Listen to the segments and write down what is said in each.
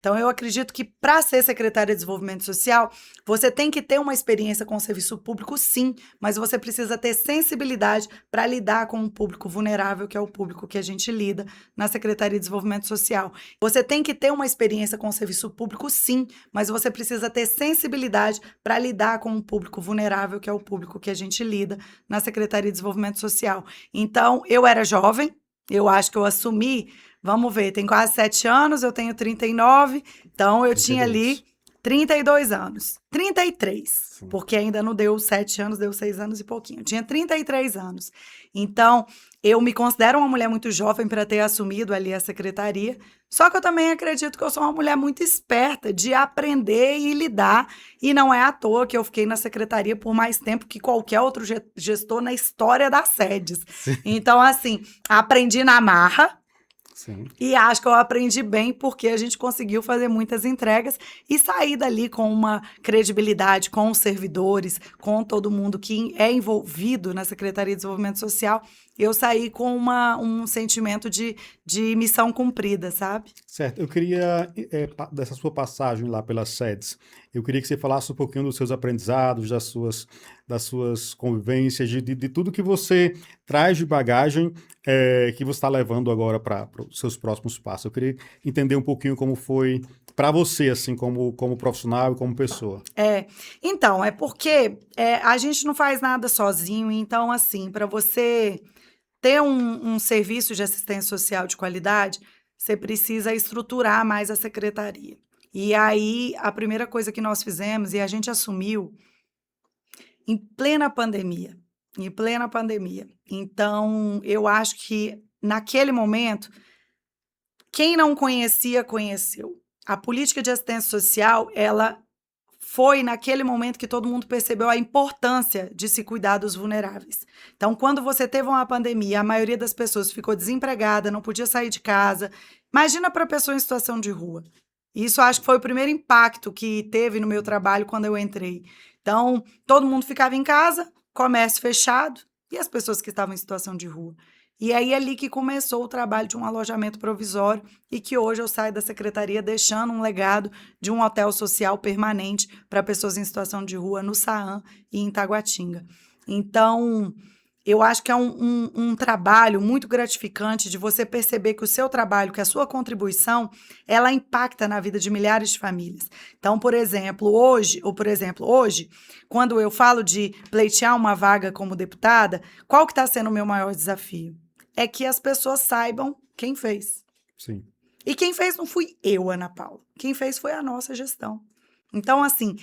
Então, eu acredito que para ser secretária de Desenvolvimento Social, você tem que ter uma experiência com o serviço público, sim, mas você precisa ter sensibilidade para lidar com um público vulnerável, que é o público que a gente lida na Secretaria de Desenvolvimento Social. Você tem que ter uma experiência com o serviço público, sim, mas você precisa ter sensibilidade para lidar com um público vulnerável, que é o público que a gente lida na Secretaria de Desenvolvimento Social. Então, eu era jovem, eu acho que eu assumi. Vamos ver, tem quase 7 anos, eu tenho 39, então eu tinha 32. ali 32 anos. 33, Sim. porque ainda não deu 7 anos, deu 6 anos e pouquinho. Eu tinha 33 anos. Então, eu me considero uma mulher muito jovem para ter assumido ali a secretaria, só que eu também acredito que eu sou uma mulher muito esperta de aprender e lidar, e não é à toa que eu fiquei na secretaria por mais tempo que qualquer outro gestor na história das sedes. Sim. Então, assim, aprendi na marra, Sim. e acho que eu aprendi bem porque a gente conseguiu fazer muitas entregas e sair dali com uma credibilidade com os servidores, com todo mundo que é envolvido na Secretaria de Desenvolvimento Social. Eu saí com um sentimento de missão cumprida, sabe? Certo, eu queria, dessa sua passagem lá pelas sedes, eu queria que você falasse um pouquinho dos seus aprendizados, das suas convivências, de tudo que você traz de bagagem, que você está levando agora para os seus próximos passos. Eu queria entender um pouquinho como foi para você, assim, como profissional e como pessoa. Então, é porque a gente não faz nada sozinho, então, assim, para você ter um serviço de assistência social de qualidade, você precisa estruturar mais a secretaria. E aí, a primeira coisa que nós fizemos, e a gente assumiu em plena pandemia, em plena pandemia. Então, eu acho que naquele momento, quem não conhecia, conheceu. A política de assistência social, ela foi naquele momento que todo mundo percebeu a importância de se cuidar dos vulneráveis. Então, quando você teve uma pandemia, a maioria das pessoas ficou desempregada, não podia sair de casa. Imagina para a pessoa em situação de rua. Isso acho que foi o primeiro impacto que teve no meu trabalho quando eu entrei. Então, todo mundo ficava em casa, comércio fechado, e as pessoas que estavam em situação de rua. E aí ali que começou o trabalho de um alojamento provisório e que hoje eu saio da secretaria deixando um legado de um hotel social permanente para pessoas em situação de rua no Saam e em Taguatinga. Então, eu acho que é um trabalho muito gratificante de você perceber que o seu trabalho, que a sua contribuição, ela impacta na vida de milhares de famílias. Então, hoje, quando eu falo de pleitear uma vaga como deputada, qual que está sendo o meu maior desafio? É que as pessoas saibam quem fez. Sim. E quem fez não fui eu, Ana Paula. Quem fez foi a nossa gestão. Então, assim,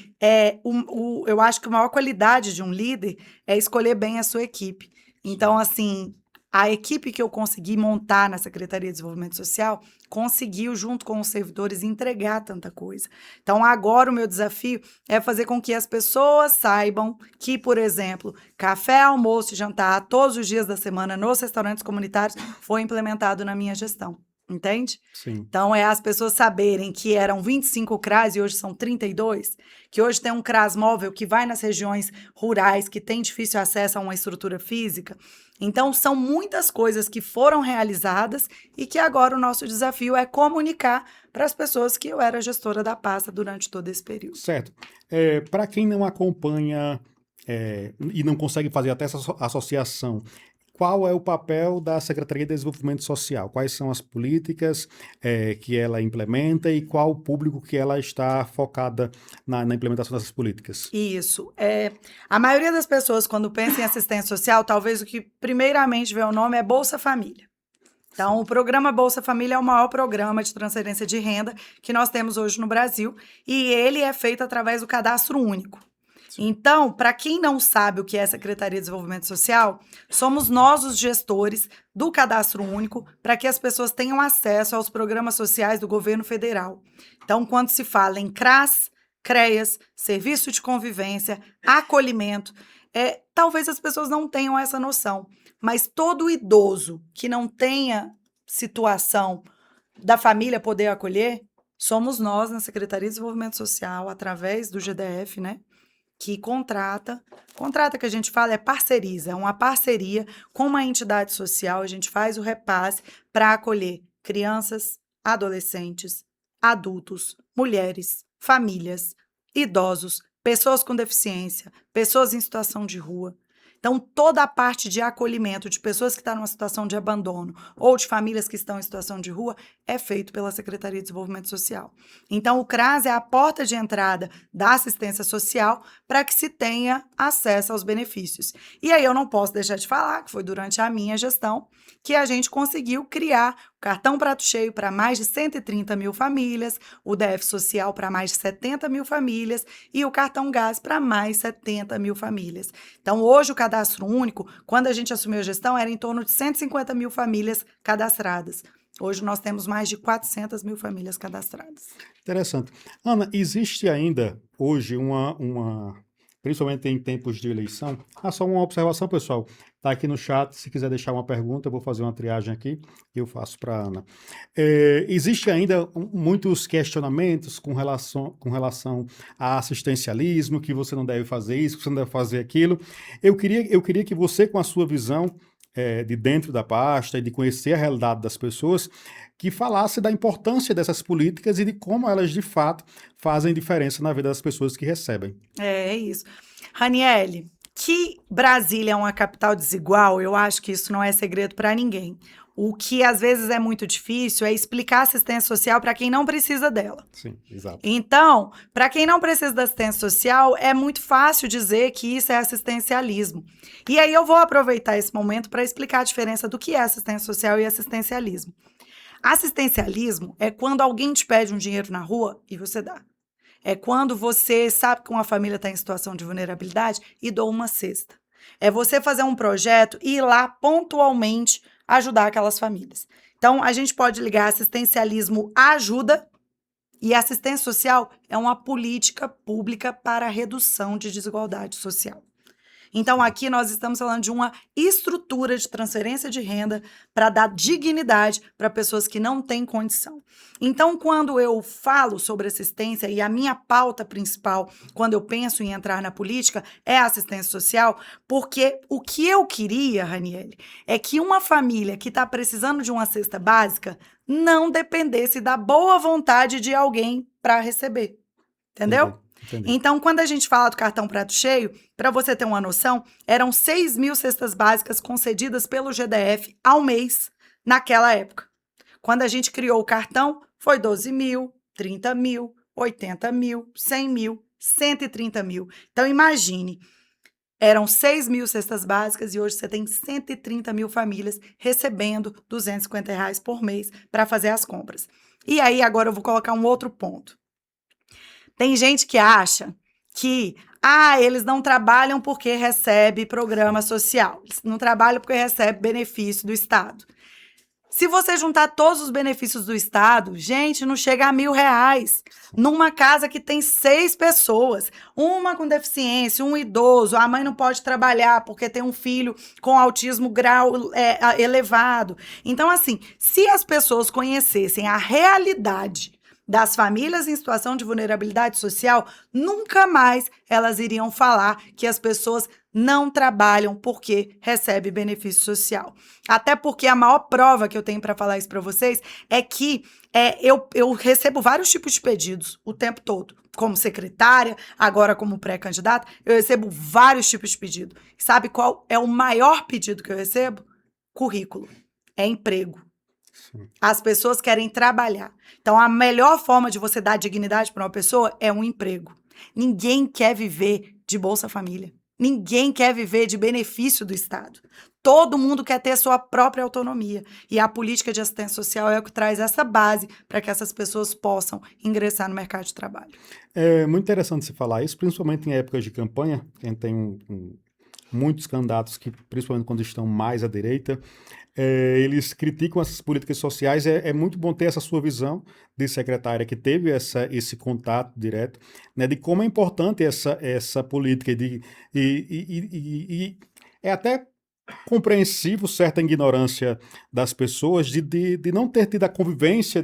eu acho que a maior qualidade de um líder é escolher bem a sua equipe. Então, assim, a equipe que eu consegui montar na Secretaria de Desenvolvimento Social conseguiu, junto com os servidores, entregar tanta coisa. Então, agora o meu desafio é fazer com que as pessoas saibam que, por exemplo, café, almoço e jantar todos os dias da semana nos restaurantes comunitários foi implementado na minha gestão. Entende? Sim. Então, é as pessoas saberem que eram 25 CRAs e hoje são 32, que hoje tem um CRAS móvel que vai nas regiões rurais, que tem difícil acesso a uma estrutura física. Então, são muitas coisas que foram realizadas e que agora o nosso desafio é comunicar para as pessoas que eu era gestora da pasta durante todo esse período. Certo. Para quem não acompanha, e não consegue fazer até essa associação, qual é o papel da Secretaria de Desenvolvimento Social? Quais são as políticas, que ela implementa e qual o público que ela está focada na implementação dessas políticas? Isso. A maioria das pessoas, quando pensa em assistência social, talvez o que primeiramente vê o nome é Bolsa Família. Então, Sim. o programa Bolsa Família é o maior programa de transferência de renda que nós temos hoje no Brasil e ele é feito através do Cadastro Único. Sim. Então, para quem não sabe o que é a Secretaria de Desenvolvimento Social, somos nós os gestores do Cadastro Único para que as pessoas tenham acesso aos programas sociais do governo federal. Então, quando se fala em CRAS, CREAS, serviço de convivência, acolhimento, talvez as pessoas não tenham essa noção, mas todo idoso que não tenha situação da família poder acolher, somos nós na Secretaria de Desenvolvimento Social, através do GDF, né? Que contrata que a gente fala é parceriza, é uma parceria com uma entidade social, a gente faz o repasse para acolher crianças, adolescentes, adultos, mulheres, famílias, idosos, pessoas com deficiência, pessoas em situação de rua. Então, toda a parte de acolhimento de pessoas que estão numa situação de abandono ou de famílias que estão em situação de rua é feito pela Secretaria de Desenvolvimento Social. Então, o CRAS é a porta de entrada da assistência social para que se tenha acesso aos benefícios. E aí eu não posso deixar de falar que foi durante a minha gestão que a gente conseguiu criar o cartão Prato Cheio para mais de 130 mil famílias, o DF Social para mais de 70 mil famílias e o cartão Gás para mais 70 mil famílias. Então, hoje, o cadastro único, quando a gente assumiu a gestão, era em torno de 150 mil famílias cadastradas. Hoje, nós temos mais de 400 mil famílias cadastradas. Interessante. Ana, existe ainda hoje principalmente em tempos de eleição, só uma observação, pessoal. Está aqui no chat, se quiser deixar uma pergunta, eu vou fazer uma triagem aqui e eu faço para a Ana. Existe ainda muitos questionamentos com relação a assistencialismo, que você não deve fazer isso, que você não deve fazer aquilo. Eu queria que você, com a sua visão de dentro da pasta e de conhecer a realidade das pessoas, que falasse da importância dessas políticas e de como elas, de fato, fazem diferença na vida das pessoas que recebem. É isso. Raniele, que Brasília é uma capital desigual, eu acho que isso não é segredo para ninguém. O que às vezes é muito difícil é explicar assistência social para quem não precisa dela. Sim, exato. Então, para quem não precisa da assistência social, é muito fácil dizer que isso é assistencialismo. E aí eu vou aproveitar esse momento para explicar a diferença do que é assistência social e assistencialismo. Assistencialismo é quando alguém te pede um dinheiro na rua e você dá. É quando você sabe que uma família está em situação de vulnerabilidade e doa uma cesta. É você fazer um projeto e ir lá pontualmente ajudar aquelas famílias. Então, a gente pode ligar assistencialismo à ajuda e assistência social é uma política pública para a redução de desigualdade social. Então, aqui nós estamos falando de uma estrutura de transferência de renda para dar dignidade para pessoas que não têm condição. Então, quando eu falo sobre assistência, e a minha pauta principal, quando eu penso em entrar na política, é a assistência social, porque o que eu queria, Raniele, é que uma família que está precisando de uma cesta básica não dependesse da boa vontade de alguém para receber. Entendeu? Entendi. Então, quando a gente fala do cartão Prato Cheio, para você ter uma noção, eram 6 mil cestas básicas concedidas pelo GDF ao mês naquela época. Quando a gente criou o cartão, foi 12 mil, 30 mil, 80 mil, 100 mil, 130 mil. Então, imagine, eram 6 mil cestas básicas e hoje você tem 130 mil famílias recebendo R$ 250 por mês para fazer as compras. E aí, agora eu vou colocar um outro ponto. Tem gente que acha que, eles não trabalham porque recebe programa social. Eles não trabalham porque recebe benefício do Estado. Se você juntar todos os benefícios do Estado, gente, não chega a R$ 1.000. Numa casa que tem 6 pessoas, uma com deficiência, um idoso, a mãe não pode trabalhar porque tem um filho com autismo grau elevado. Então, assim, se as pessoas conhecessem a realidade das famílias em situação de vulnerabilidade social, nunca mais elas iriam falar que as pessoas não trabalham porque recebem benefício social. Até porque a maior prova que eu tenho para falar isso para vocês é que eu recebo vários tipos de pedidos o tempo todo. Como secretária, agora como pré-candidata, eu recebo vários tipos de pedido. Sabe qual é o maior pedido que eu recebo? Currículo. É emprego. As pessoas querem trabalhar. Então, a melhor forma de você dar dignidade para uma pessoa é um emprego. Ninguém quer viver de Bolsa Família. Ninguém quer viver de benefício do Estado. Todo mundo quer ter sua própria autonomia. E a política de assistência social é o que traz essa base para que essas pessoas possam ingressar no mercado de trabalho. É muito interessante você falar isso, principalmente em épocas de campanha, que a gente tem muitos candidatos que, principalmente quando estão mais à direita, eles criticam essas políticas sociais. É muito bom ter essa sua visão de secretária que teve esse contato direto, né, de como é importante essa política e é até compreensível certa ignorância das pessoas de não ter tido a convivência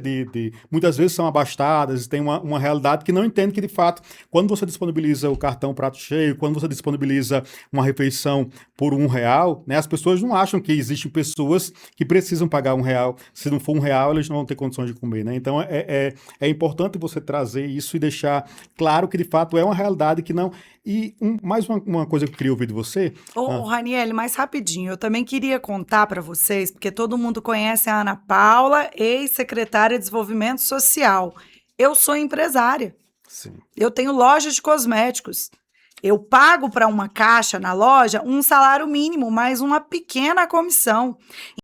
muitas vezes são abastadas, tem uma realidade que não entende que, de fato, quando você disponibiliza o cartão prato cheio, quando você disponibiliza uma refeição por R$ 1, né, as pessoas não acham que existem pessoas que precisam pagar R$ 1. Se não for R$ 1, eles não vão ter condições de comer, né? Então, é importante você trazer isso e deixar claro que, de fato, é uma realidade que não... E mais uma coisa que eu queria ouvir de você... Ô, Raniele, mais rapidinho, eu também queria contar para vocês, porque todo mundo conhece a Ana Paula, ex-secretária de Desenvolvimento Social. Eu sou empresária, Sim. eu tenho loja de cosméticos. Eu pago para uma caixa na loja um salário mínimo, mais uma pequena comissão.